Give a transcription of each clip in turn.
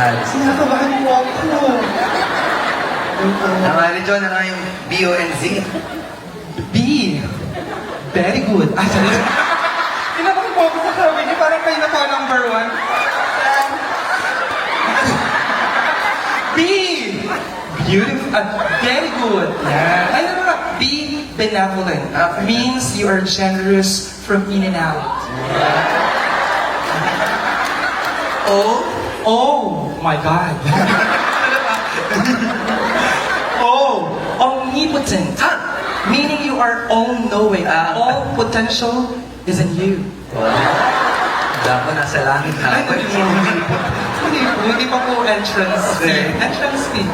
Original. Sinakabahan mo ako. Namali John, ano yung B-O-N-Z? B. Very good. Ah, sorry. Tinapang po ako sa sabi niyo, parang kayo na po number 1. B. Beautiful. Very good. Yeah. Ay, ano ba? B. Benevolent. Means you are generous from in and out. Oh. Oh my God. Oh. Omnipotent. Meaning you are all-knowing. All potential is in you. Dapat nasa langit na ako. Hindi pa po entrance fee. Okay. Entrance fee.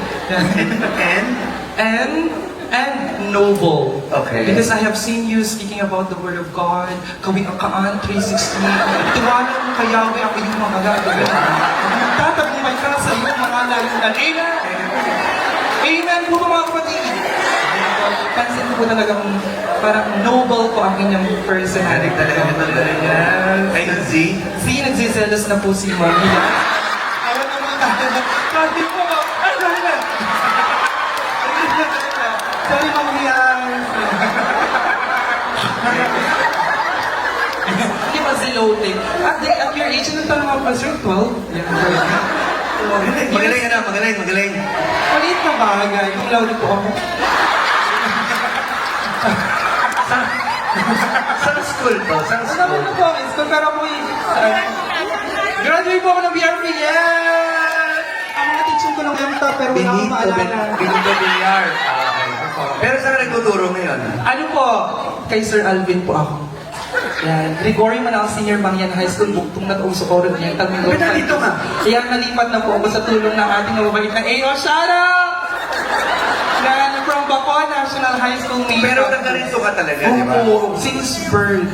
And? And noble. Okay. Because I have seen you speaking about the Word of God, Kawikaan 3:16. Tiwala mo kay Yahweh ako yung mga gagawin. Tatagumpay ka sa iyong mga lalunan. Amen! Amen po mga kapatid! Pansin ko po talagang parang noble po ang inyong personality. Talaga Yes. Ay, yung Z? See, nagsiselos na po si Mommy. Ayaw naman tayo. Kasi po, ay, sorry na. Sorry, Mommy. Hindi pa silote. At your age, ano tanong ako pa, sir? 12? Magaling ano, magaling. Maliit na bagay. Kung lauli po ako. Saan school po? Saan Ano school? naman na po ang school? Pero ako graduate po ako ng BRP. Yes! Ang mga teacher ko ng MTA, pero wala akong maalala. Benito Villar. Pero saan ka nagtuturo ngayon? Ano po? Kay Sir Alvin po ako. Yan. Gregorio Manal Senior Mangyan High School, buktong na taong sukoro niya. Ba't nandito ka? Kaya nalipat na po ako sa tulong ng ating mababait na AO. Shout out! Na from Bacoa National High School. Pero taga-rito ka talaga, di ba? Oo, since birth.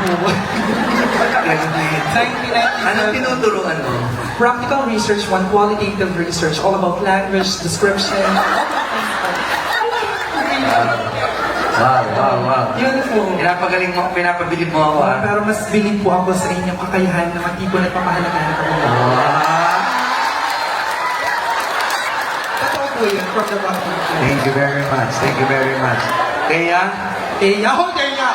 Opo. 1997. Anong tinuturuan mo? Practical research, one qualitative research, all about language, description. Wow. Yun po. Pinapagaling mo, pinapabilib mo ako, ah. Pero mas bilib po ako sa inyong kakayahan na tipo nagpapahalaga ako. Totoo po yun, from the bottom. Thank you very much. Kaya? Kaya, ako kaya,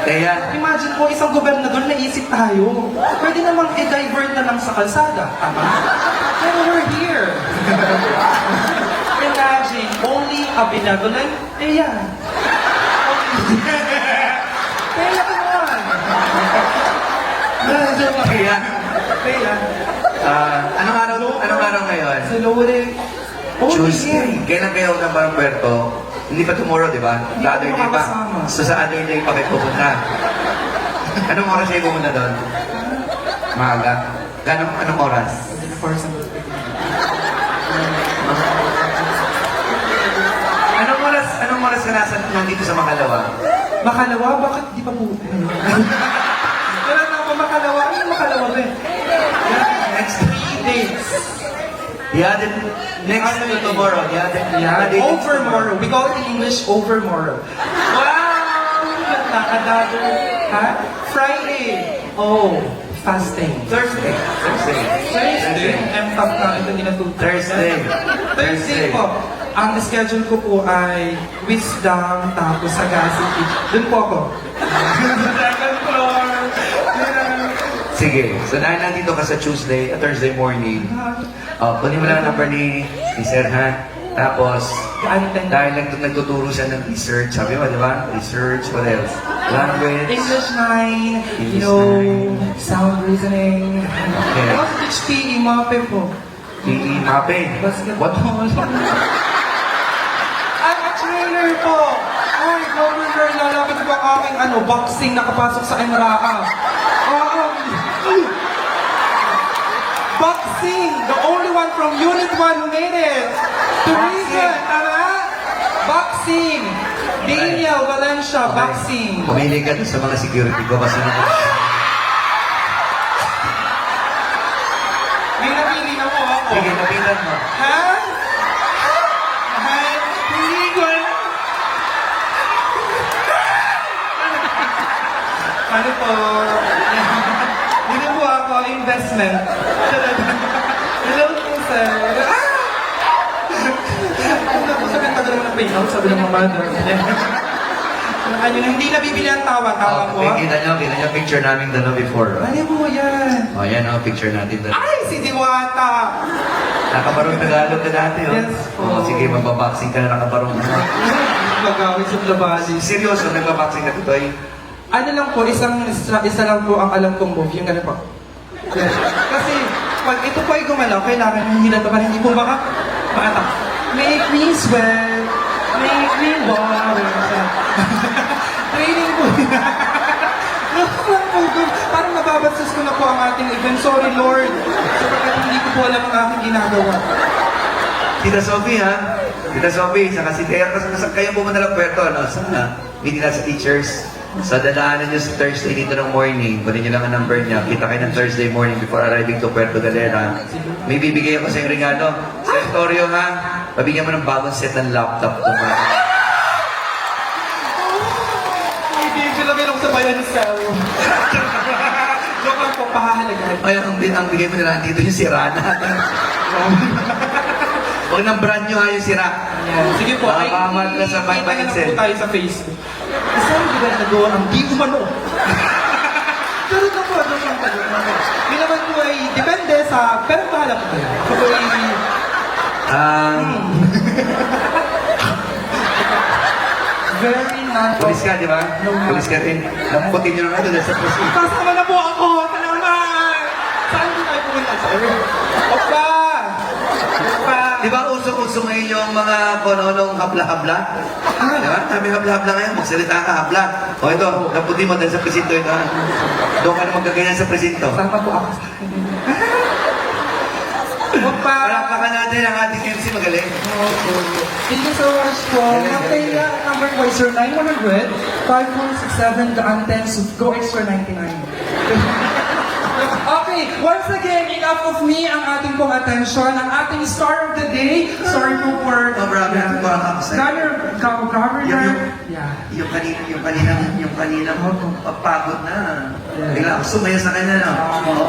Kaya? Imagine po, isang gobernador naisip tayo. Pwede namang i-divert na lang sa kalsada. Tama? Pero we're here. Imagine, only a benevolent, Kaya ka naman. Kaya? Anong araw ngayon? Sa Lore. Tuesday. Kailan kayo ng Barang Puerto? Hindi pa tomorrow, di ba? Hindi The other ako day pa. makakasama. So sa other day pa kayo pupunta. Anong oras kayo pumunta doon? Maaga. Anong oras? Anong oras ka nandito sa Makalawa? Makalawa? Bakit di pa po? Wala na ako Makalawa. Ano yung Makalawa ba? Next 3 days. next to tomorrow. Overmorrow. We call it in English overmorrow. Wow! Another, Friday. Oh, fasting. Thursday. MFAP na ito dinatulog. Thursday po. Ang schedule ko po ay wisdom, tapos sagacity. Doon po ako. Second floor. Sige. So dahil nandito ka sa Thursday morning, kunin mo lang ang number ni Sir, ha? Tapos, dahil nagtuturo siya ng research, sabi mo, di ba? Research, what else? Language. English 9, sound reasoning. Okay. I also teach PE, MAPE po. PE, mapping. Basketball. What? I'm a trainer po. Ay, governor, lalapit po ang aking boxing nakapasok sa MRAA. Boxing! The only one from Unit 1 who made it! Tourism! Boxing! Daniel Valencia, boxing! Pumili ka dun sa mga security ko kasi May napili na po ako. Sige, napitan mo. Ha? Hindi ko alam. Ano po? Dito po ako, investment. Hello po, sir. Ano po, sabi ang tagal naman ng payout, sabi ng mga mother. Ano, hindi nabibili ang tawa-tawa po. Kita nyo picture namin dalawa before. Ano po yan? O, yan o, picture natin dalawa. Ay, si Diwata! Nakabarong Tagalog ka dati, o. Yes po. O, sige, magbaboxing ka na nakabarong na. Magawin sa labasi. Seryoso, nagbaboxing ka, Tutoy? Ano lang po, isa lang po ang alam kong move, yung gano'n po. Yes. Kasi, pag ito po ay gumalaw, kailangan hindi na ito, para hindi po maatak. Make me sweat, make me water. Training po. Nakulang po ito. Parang nababastos ko na po ang ating event. Sorry, Lord. Sapagkat hindi ko po alam ang aking ginagawa. Tita Sophie, ha? Tita Sophie, saka si Tia, kasi kayo pumunta ng Puerto, ano? Sana, meeting na sa teachers. Sa dadaanan nyo sa Thursday dito ng morning, kunin nyo lang ang number niya, kita kayo ng Thursday morning before arriving to Puerto Galera. May bibigay ako sa yung regalo. Sa Victorio, ha? Pabigyan mo ng bagong set ng laptop. Hindi sila meron sa bayan ng cell. Joke lang po, pahahalagahan. Ay, ang bigay mo na lang dito yung sira na. Huwag ng brand nyo, ha, yung sira. Ayan. Sige po, ay Makakamad na sa kita na lang mindset. po tayo sa Facebook. Isang diba nagawa ang di umano? Pero na po, ano lang tayo. Yun naman po ay depende sa, pero bahala po tayo. Ito po ay, very not. Pulis ka, di ba? Pulis ka rin. Lamputin nyo naman doon sa pulis. Kasama na po ako! Salamat! Saan po tayo pumunta? Sorry. Opa! Opa! Di ba usong-uso ngayon yung mga kononong habla-habla? Di ba? Sabi habla-habla ngayon, magsalita ka, habla. O ito, lamputin mo dahil sa presinto ito. Ha? Doon ka na magkaganyan sa presinto. Sama po ako sa akin. Opa! Palakpakan natin ang ating MC magaling. Thank you so much po. Mataya, number po is 900 5467 Gaantens Go Extra 99. Okay, once again, enough of me ang ating pong attention, ang ating star of the day. Sorry po for... Oh, grabe, Governor. Yeah. Yung kanina pagpagod na. Bigla ako sumaya sa kanya, no?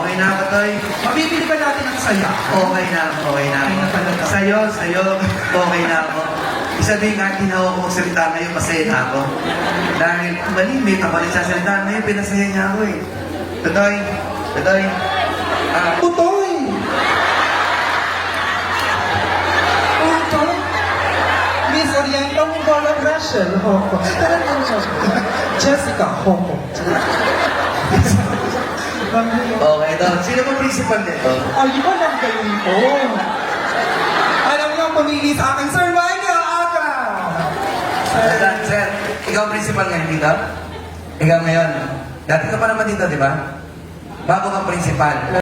Okay na ako, Toy. Mabibili ba natin ang saya? Okay na ako. Sa'yo, okay na ako. Isabihin nga, ginawa ko magsalita ngayon, masaya na ako. Dahil malimit ako nagsasalita ngayon, pinasaya niya ako eh. Totoy. Tutoy! Tutoy! Miss Orientong Bola Rachel Hoko. Jessica Hoko. Okay, daw. Sino po principal nito? Ayun lang kayo ito. Alam niyo ang pumili sa akin, Sir Michael Aga! Sir, ikaw ang principal ngayon dito? Ikaw ngayon. Dati ka pa naman dito, di ba? Bago kang principal.